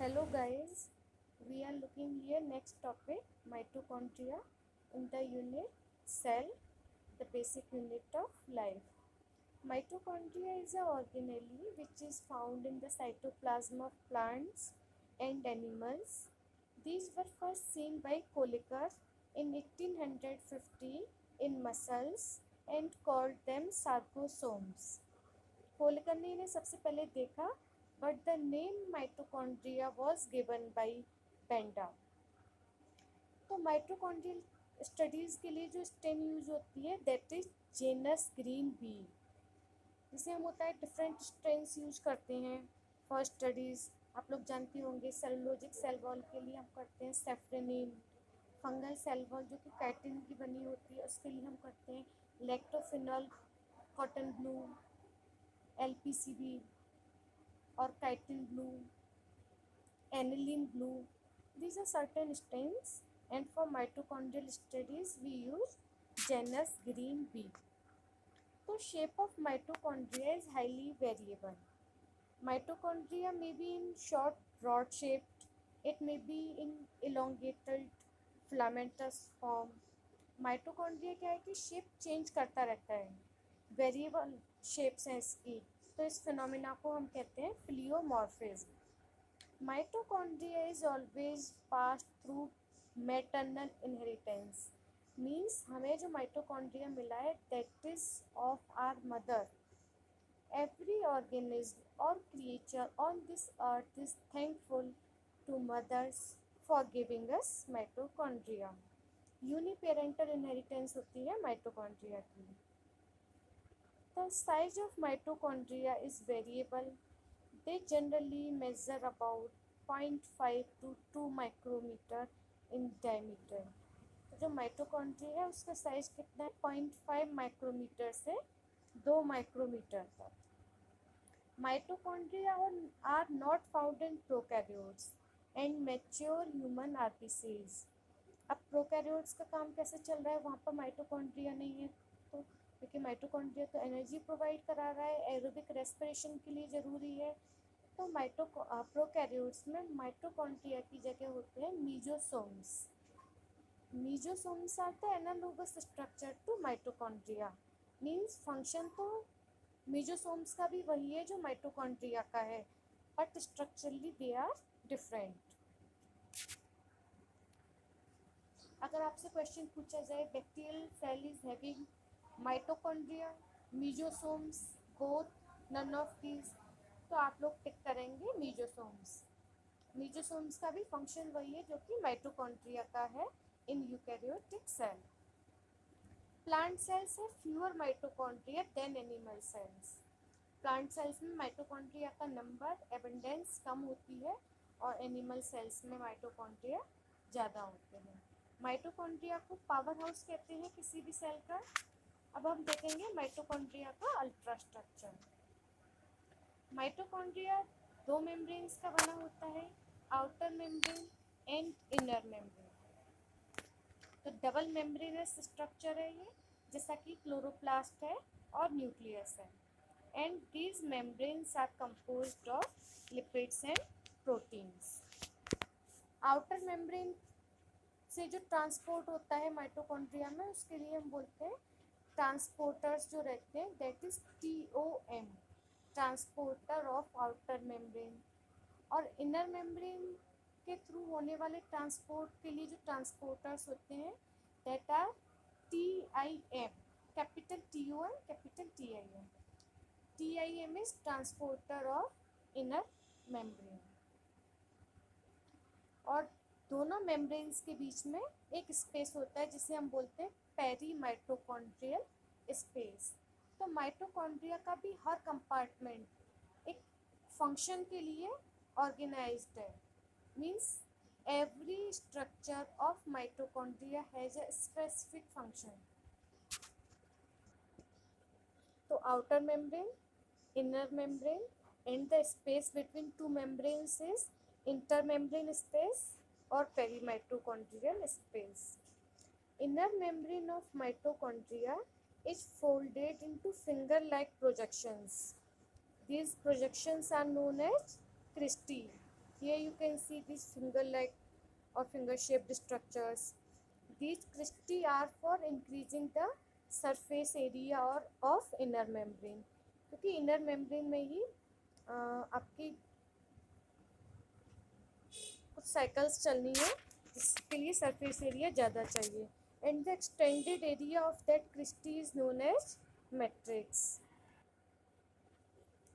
Hello guys, we are looking here next topic mitochondria in the unit cell, the basic unit of life. Mitochondria is a organelle which is found in the cytoplasm of plants and animals. These were first seen by Kolliker in 1850 in mussels and called them sarcosomes. Kolliker ने इन्हें सबसे पहले देखा but the name mitochondria was given by Benda. तो mitochondrial studies के लिए जो stem use होती है that is Janus green B, जिसे हम होता है डिफरेंट स्ट्रेन्स यूज करते हैं फॉर स्टडीज़। आप लोग जानते होंगे सेलुलोजिक सेल वॉल के लिए हम करते हैं सेफ्रेनिन, फंगल सेल वॉल जो कि काइटिन की बनी होती है उसके लिए हम करते हैं lactophenol, cotton blue, LPCB or chitin blue, aniline blue. These are certain strains, and for mitochondrial studies we use genus green bee. So shape of mitochondria is highly variable. Mitochondria may be in short rod shaped, it may be in elongated filamentous form. Mitochondria क्या है कि shape change करता रहता है, variable shapes हैं इसकी, तो इस फिनोमिना को हम कहते हैं pleomorphism. Mitochondria is always pass through maternal inheritance, means हमें जो माइटोकॉन्ड्रिया मिला है that is of our mother. Every organism और creature on this earth is thankful to mothers for giving us mitochondria. Uniparental inheritance होती है mitochondria की। The size of mitochondria is variable. They generally measure about 0.5 to 2 micrometer in diameter. तो जो mitochondria है उसका size कितना है 0.5 micrometer से 2 माइक्रोमीटर तक। Mitochondria are not found in prokaryotes and mature human RBCs. अब प्रोकैरियोट्स का काम कैसे चल रहा है, वहाँ पर माइटोकॉन्ड्रिया नहीं है, तो क्योंकि माइटोकॉन्ड्रिया तो एनर्जी प्रोवाइड करा रहा है, एरोबिक रेस्पिरेशन के लिए ज़रूरी है। तो प्रोकैरियोट्स में माइटोकॉन्ड्रिया की जगह होते हैं mesosomes. Mesosomes are the analogous structure to mitochondria, means function तो मीजोसोम्स का भी वही है जो माइटोकॉन्ड्रिया का है, but structurally they are different. अगर आपसे क्वेश्चन पूछा जाए bacterial cell is having mitochondria, mesosomes, both, none of these, तो आप लोग टिक करेंगे मीजोसोम्स। मीजोसोम्स का भी फंक्शन वही है जो कि माइटोकॉन्ड्रिया का है in eukaryotic cell. Plant cells है fewer mitochondria than animal cells. Plant cells में माइटोकॉन्ड्रिया का नंबर एबंडेंस कम होती है और एनिमल सेल्स में माइटोकॉन्ड्रिया ज़्यादा होते हैं। माइटोकॉन्ड्रिया को पावर हाउस कहते हैं किसी भी सेल का। अब हम देखेंगे माइटोकॉन्ड्रिया का अल्ट्रा स्ट्रक्चर। माइटोकॉन्ड्रिया दो मेम्ब्रेन्स का बना होता है, outer membrane and inner membrane. तो डबल मेम्ब्रेनस स्ट्रक्चर है ये, जैसा कि क्लोरोप्लास्ट है और न्यूक्लियस है। And these membranes are composed of lipids and proteins. Outer membrane से जो ट्रांसपोर्ट होता है माइटोकॉन्ड्रिया में उसके लिए हम बोलते हैं ट्रांसपोर्टर्स जो रहते हैं that is TOM, transporter of outer membrane. और इनर मेम्ब्रेन के थ्रू होने वाले ट्रांसपोर्ट के लिए जो ट्रांसपोर्टर्स होते हैं that are TIM, capital TOM, capital TIM। TIM is transporter of inner membrane. और दोनों मेम्ब्रेन्स के बीच में एक स्पेस होता है जिसे हम बोलते हैं पेरी माइटोकॉन्ड्रियल स्पेस। तो माइटोकॉन्ड्रिया का भी हर कंपार्टमेंट एक फंक्शन के लिए ऑर्गेनाइज्ड है, means every structure of mitochondria has a specific function. तो outer membrane, inner membrane and the space between two membranes is intermembrane space और perimitochondrial space. Inner membrane of mitochondria is folded into finger-like projections. These projections are known as cristae. Here you can see these finger-like or finger-shaped structures. These cristae are for increasing the surface area or of inner membrane, क्योंकि inner membrane में ही आपकी कुछ cycles चलनी है, जिसके लिए surface area ज़्यादा चाहिए. And the extended area of that cristae is known as matrix.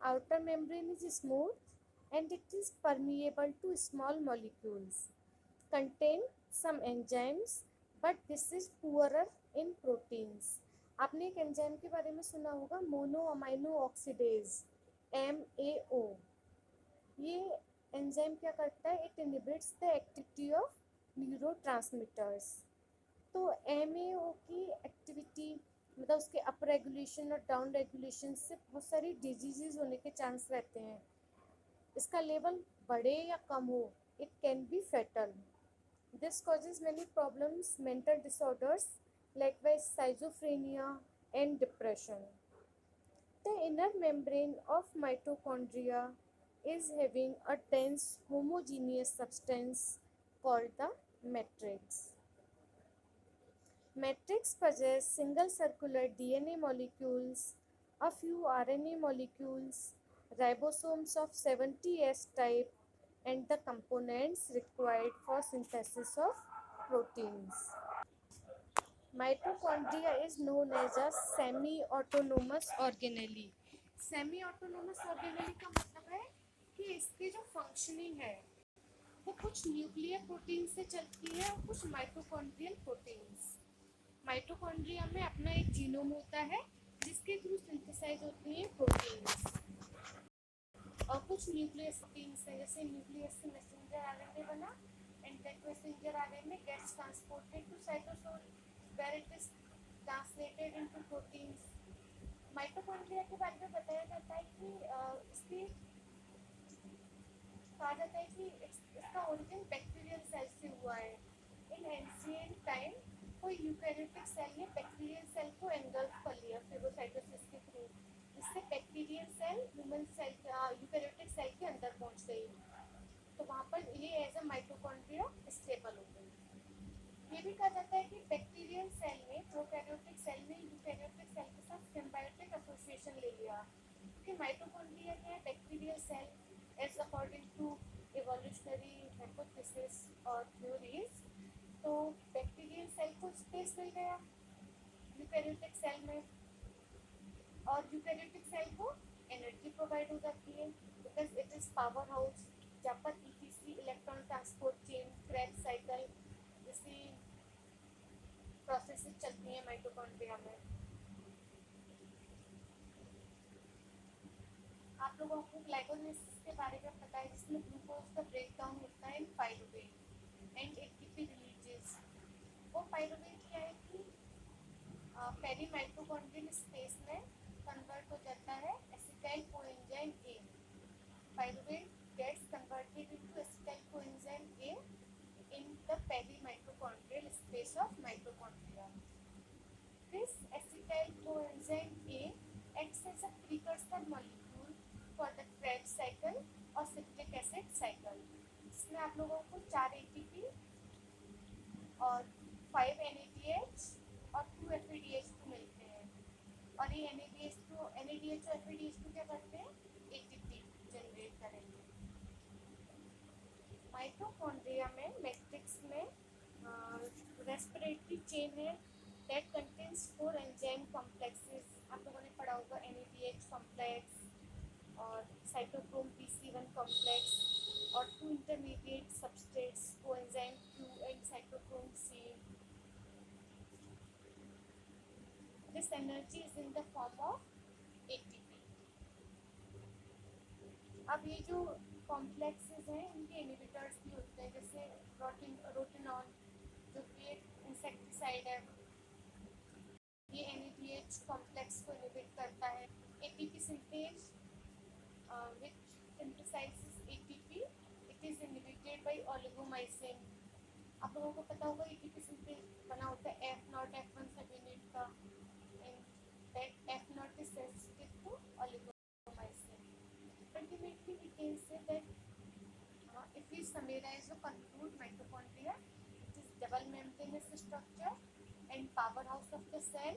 Outer membrane is smooth and it is permeable to small molecules. Contain some enzymes, but this is poorer in proteins. आपने एक enzyme के बारे में सुना होगा, mono amino oxidase, MAO. ये enzyme क्या करता है? It inhibits the activity of neurotransmitters. तो MAO की एक्टिविटी मतलब उसके अप रेगुलेशन और डाउन रेगुलेशन से बहुत सारी डिजीजेज होने के चांस रहते हैं. इसका लेवल बढ़े या कम हो, it can be fatal. This causes many problems, mental disorders, likewise schizophrenia and depression. The inner membrane of mitochondria is having a dense homogeneous substance called the matrix. Matrix possess single circular DNA molecules, a few RNA molecules, ribosomes of 70S type, and the components required for synthesis of proteins. Mitochondria is known as a semi-autonomous organelle. Semi-autonomous organelle का मतलब है कि इसकी जो functioning है वो कुछ nuclear protein से चलती है और कुछ माइटोकॉन्ड्रियल प्रोटीन्स. माइटोकॉन्ड्रिया में अपना एक जीनोम होता है जिसके थ्रू सिंथेसाइज होती हैं प्रोटीन्स, और कुछ न्यूक्लियस प्रोटीन्स हैं, जैसे न्यूक्लियस से मैसेंजर आरएनए बना and that messenger RNA gets transported to cytosol where it is translated into proteins. Mitochondria के बारे में बताया जाता है कि इसकी कहा जाता है कि इसका ओरिजिन बैक्टीरियल सेल से हुआ है. इन एंशिएंट टाइम कोई यूकैरियोटिक सेल ने बैक्टीरियल सेल को एंगल्फ कर लिया फेगोसाइटोसिस के थ्रू, जिससे bacterial cell human cell eukaryotic cell के अंदर पहुंच गई. तो वहाँ पर ये एज अ माइटोकॉन्ड्रिया स्टेबल हो गई. ये भी कहा जाता है कि बैक्टीरियल सेल ने प्रोकैरियोटिक सेल ने यूकैरियोटिक सेल के साथ सिम्बायोटिक एसोसिएशन ले लिया. कि माइटोकॉन्ड्रिया क्या है? Bacterial cell as according to evolutionary hypothesis और थ्योरीज. तो बैक्टीरियल सेल को स्पेस मिल गया यूकैरियोटिक सेल में, और यूकैरियोटिक सेल को एनर्जी प्रोवाइड हो जाती है because it is power house, जहाँ पर EPC electron transport chain, Krebs cycle जैसी प्रोसेसेस चलती हैं माइटोकॉन्ड्रिया में. आप लोगों को ग्लाइकोलिसिस के बारे में पता है, जिसमें ग्लूकोज का ब्रेकडाउन होता है in pyruvate and ATP releases. वो पाइरुवेट क्या है कि पेरी माइटोकॉन्ड्रियल स्पेस में कन्वर्ट हो जाता है acetyl coenzyme A. Pyruvate gets converted into acetyl coenzyme A in the perimitochondrial space of mitochondria. This acetyl coenzyme A acts as a precursor molecule for the Krebs cycle और citric acid cycle. इसमें आप लोगों को 4 ATP और 5 NADH और 2 FADH2 मिलते हैं. और ये NADH और FADH2 क्या करते हैं? ATP जनरेट करेंगे. माइटोकॉन्ड्रिया में मैट्रिक्स में रेस्पिरेटरी चेन है दैट कंटेन्स 4 एंजाइम कॉम्प्लेक्सेस. आप लोगों ने पढ़ा होगा NADH कॉम्प्लेक्स और साइटोक्रोम PC1 कॉम्प्लेक्स और 2 intermediate substrates coenzyme Q and cytochrome C. This energy is in the form of ATP. अब ये जो कॉम्प्लेक्सेस हैं इनके इनहिबिटर्स भी होते हैं, जैसे रोटिनॉल जो कि एक इंसेक्टिसाइड है, ये NADH कॉम्प्लेक्स को इनहिबिट करता है. ATP synthase which synthesizes ATP, it is inhibited by oligomycin. आप लोगों को पता होगा ATP सिंथेज बना होता है F0 F1 सब यूनिट का, and that F0 is sensitive to oligomycin. Ultimately we can say that summarize or conclude mitochondria, it is double membranous structure and powerhouse of the cell.